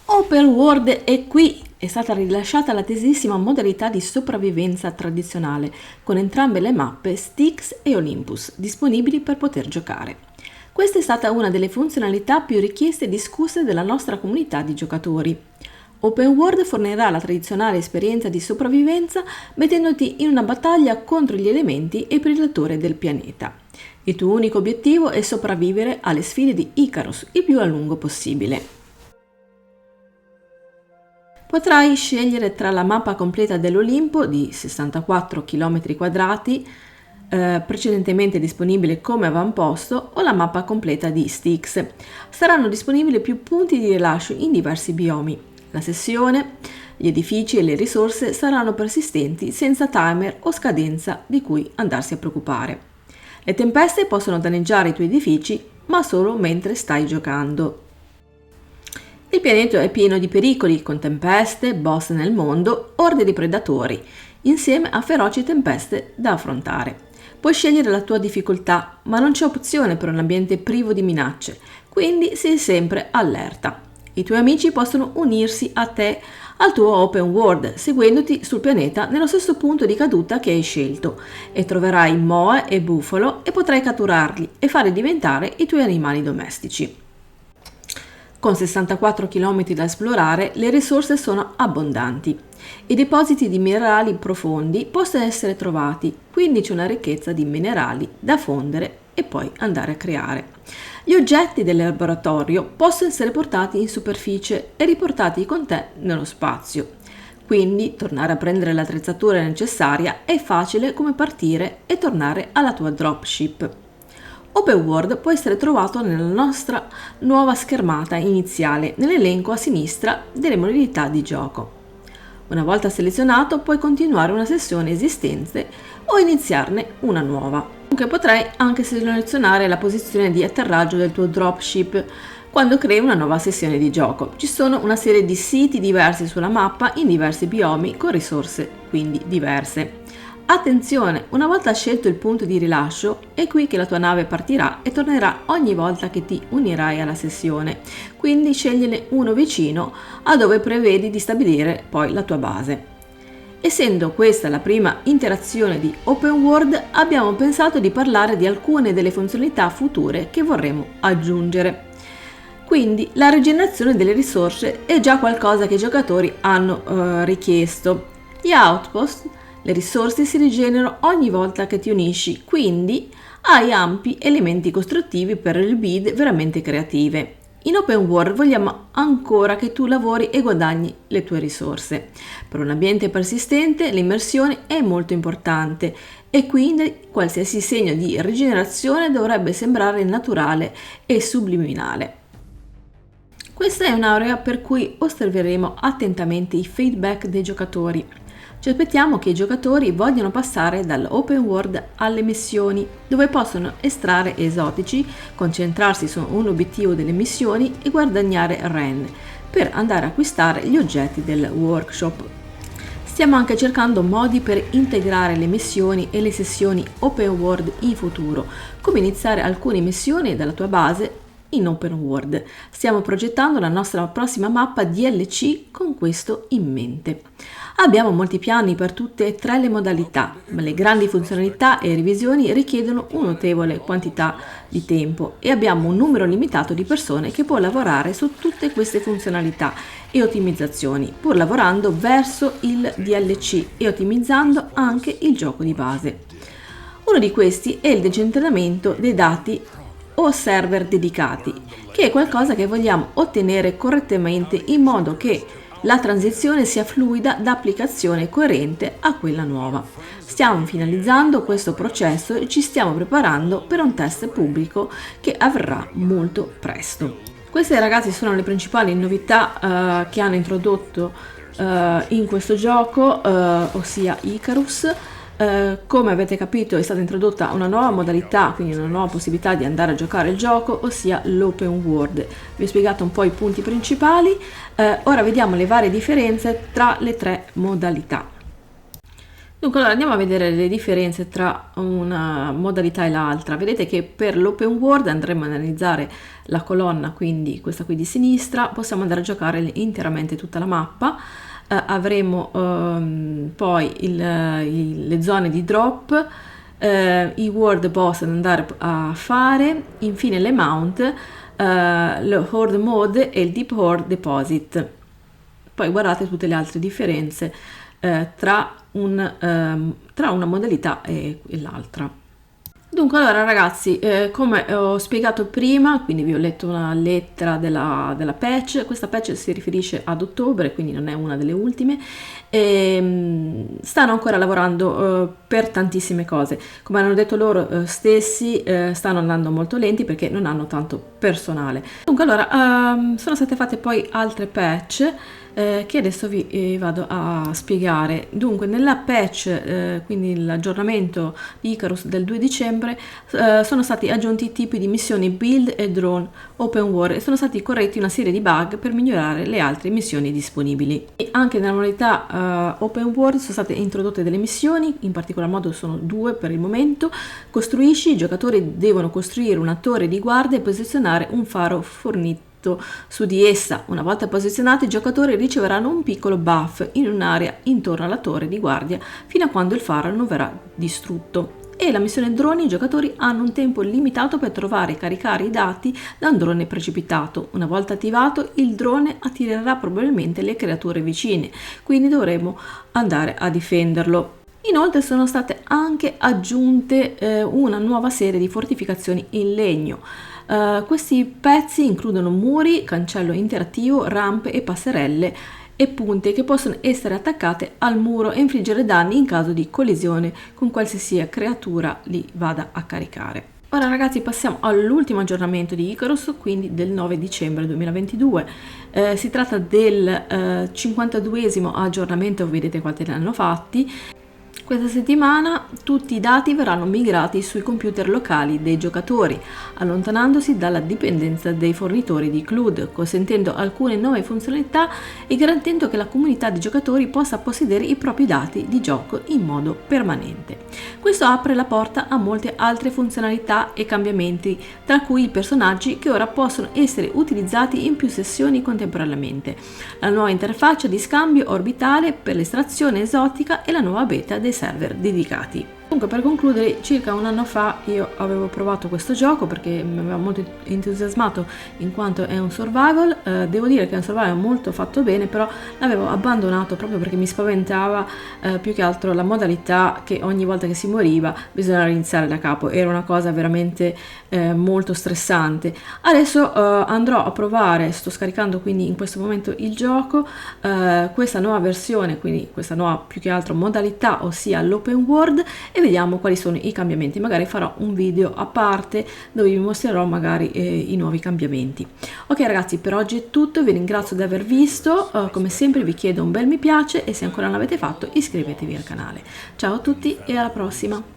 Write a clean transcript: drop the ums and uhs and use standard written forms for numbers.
Open World è qui! È stata rilasciata la tesissima modalità di sopravvivenza tradizionale, con entrambe le mappe Styx e Olympus, disponibili per poter giocare. Questa è stata una delle funzionalità più richieste e discusse dalla nostra comunità di giocatori. Open World fornirà la tradizionale esperienza di sopravvivenza mettendoti in una battaglia contro gli elementi e i predatori del pianeta. Il tuo unico obiettivo è sopravvivere alle sfide di Icarus il più a lungo possibile. Potrai scegliere tra la mappa completa dell'Olimpo di 64 km², precedentemente disponibile come avamposto, o la mappa completa di Styx. Saranno disponibili più punti di rilascio in diversi biomi. La sessione, gli edifici e le risorse saranno persistenti senza timer o scadenza di cui andarsi a preoccupare. Le tempeste possono danneggiare i tuoi edifici, ma solo mentre stai giocando. Il pianeta è pieno di pericoli, con tempeste, boss nel mondo, orde di predatori, insieme a feroci tempeste da affrontare. Puoi scegliere la tua difficoltà, ma non c'è opzione per un ambiente privo di minacce, quindi sei sempre allerta. I tuoi amici possono unirsi a te al tuo open world, seguendoti sul pianeta nello stesso punto di caduta che hai scelto, e troverai moe e bufalo e potrai catturarli e farli diventare i tuoi animali domestici. Con 64 km da esplorare, le risorse sono abbondanti. I depositi di minerali profondi possono essere trovati, quindi c'è una ricchezza di minerali da fondere e poi andare a creare. Gli oggetti del laboratorio possono essere portati in superficie e riportati con te nello spazio. Quindi tornare a prendere l'attrezzatura necessaria è facile come partire e tornare alla tua dropship. Open World può essere trovato nella nostra nuova schermata iniziale, nell'elenco a sinistra delle modalità di gioco. Una volta selezionato puoi continuare una sessione esistente o iniziarne una nuova. Comunque potrai anche selezionare la posizione di atterraggio del tuo dropship quando crei una nuova sessione di gioco. Ci sono una serie di siti diversi sulla mappa in diversi biomi con risorse quindi diverse. Attenzione, una volta scelto il punto di rilascio, è qui che la tua nave partirà e tornerà ogni volta che ti unirai alla sessione, quindi scegliene uno vicino a dove prevedi di stabilire poi la tua base. Essendo questa la prima interazione di Open World, abbiamo pensato di parlare di alcune delle funzionalità future che vorremmo aggiungere. Quindi la rigenerazione delle risorse è già qualcosa che i giocatori hanno richiesto. Gli outpost, le risorse si rigenerano ogni volta che ti unisci, quindi hai ampi elementi costruttivi per le build veramente creative. In Open World vogliamo ancora che tu lavori e guadagni le tue risorse. Per un ambiente persistente l'immersione è molto importante e quindi qualsiasi segno di rigenerazione dovrebbe sembrare naturale e subliminale. Questa è un'area per cui osserveremo attentamente i feedback dei giocatori. Ci aspettiamo che i giocatori vogliano passare dall'open world alle missioni, dove possono estrarre esotici, concentrarsi su un obiettivo delle missioni e guadagnare Ren per andare a acquistare gli oggetti del workshop. Stiamo anche cercando modi per integrare le missioni e le sessioni open world in futuro, come iniziare alcune missioni dalla tua base in open world. Stiamo progettando la nostra prossima mappa DLC con questo in mente. Abbiamo molti piani per tutte e tre le modalità, ma le grandi funzionalità e revisioni richiedono una notevole quantità di tempo e abbiamo un numero limitato di persone che può lavorare su tutte queste funzionalità e ottimizzazioni, pur lavorando verso il DLC e ottimizzando anche il gioco di base. Uno di questi è il decentramento dei dati o server dedicati, che è qualcosa che vogliamo ottenere correttamente in modo che la transizione sia fluida da applicazione coerente a quella nuova. Stiamo finalizzando questo processo e ci stiamo preparando per un test pubblico che avverrà molto presto. Queste ragazzi sono le principali novità che hanno introdotto in questo gioco, ossia Icarus. Come avete capito è stata introdotta una nuova modalità, quindi una nuova possibilità di andare a giocare il gioco, ossia l'open world. Vi ho spiegato un po' i punti principali, ora vediamo le varie differenze tra le tre modalità. Dunque, allora andiamo a vedere le differenze tra una modalità e l'altra. Vedete che per l'open world andremo a analizzare la colonna, quindi questa qui di sinistra, possiamo andare a giocare interamente tutta la mappa. Avremo poi le zone di drop, i world boss da andare a fare, infine le mount, lo horde mode e il deep horde deposit. Poi guardate tutte le altre differenze tra una modalità e l'altra. Dunque, allora ragazzi, come ho spiegato prima, quindi vi ho letto una lettera della patch. Questa patch si riferisce ad ottobre, quindi non è una delle ultime, e stanno ancora lavorando per tantissime cose. Come hanno detto loro stessi, stanno andando molto lenti perché non hanno tanto personale. Dunque, allora, sono state fatte poi altre patch che adesso vi vado a spiegare. Dunque, nella patch, quindi l'aggiornamento di Icarus del 2 dicembre, sono stati aggiunti i tipi di missioni build e drone open world e sono stati corretti una serie di bug per migliorare le altre missioni disponibili. E anche nella modalità open world sono state introdotte delle missioni, in particolar modo sono due per il momento. Costruisci: i giocatori devono costruire una torre di guardia e posizionare un faro fornito su di essa. Una volta posizionati, i giocatori riceveranno un piccolo buff in un'area intorno alla torre di guardia fino a quando il faro non verrà distrutto. E la missione droni: i giocatori hanno un tempo limitato per trovare e caricare i dati da un drone precipitato. Una volta attivato, il drone attirerà probabilmente le creature vicine, quindi dovremo andare a difenderlo. Inoltre sono state anche aggiunte una nuova serie di fortificazioni in legno. Questi pezzi includono muri, cancello interattivo, rampe e passerelle e punte che possono essere attaccate al muro e infliggere danni in caso di collisione con qualsiasi creatura li vada a caricare. Ora ragazzi, passiamo all'ultimo aggiornamento di Icarus, quindi del 9 dicembre 2022. Si tratta del 52esimo aggiornamento, vedete quanti ne hanno fatti. Questa settimana tutti i dati verranno migrati sui computer locali dei giocatori, allontanandosi dalla dipendenza dei fornitori di CLUD, consentendo alcune nuove funzionalità e garantendo che la comunità di giocatori possa possedere i propri dati di gioco in modo permanente. Questo apre la porta a molte altre funzionalità e cambiamenti, tra cui i personaggi che ora possono essere utilizzati in più sessioni contemporaneamente, la nuova interfaccia di scambio orbitale per l'estrazione esotica e la nuova beta dei server dedicati. Comunque, per concludere, circa un anno fa io avevo provato questo gioco perché mi aveva molto entusiasmato in quanto è un survival. Devo dire che è un survival molto fatto bene, però l'avevo abbandonato proprio perché mi spaventava più che altro la modalità che ogni volta che si moriva bisognava iniziare da capo. Era una cosa veramente molto stressante. Adesso andrò a provare, sto scaricando quindi in questo momento il gioco, questa nuova versione, quindi questa nuova più che altro modalità, ossia l'open world, e vediamo quali sono i cambiamenti. Magari farò un video a parte dove vi mostrerò magari i nuovi cambiamenti. Ok ragazzi, per oggi è tutto, vi ringrazio di aver visto, come sempre vi chiedo un bel mi piace e se ancora non l'avete fatto iscrivetevi al canale. Ciao a tutti e alla prossima!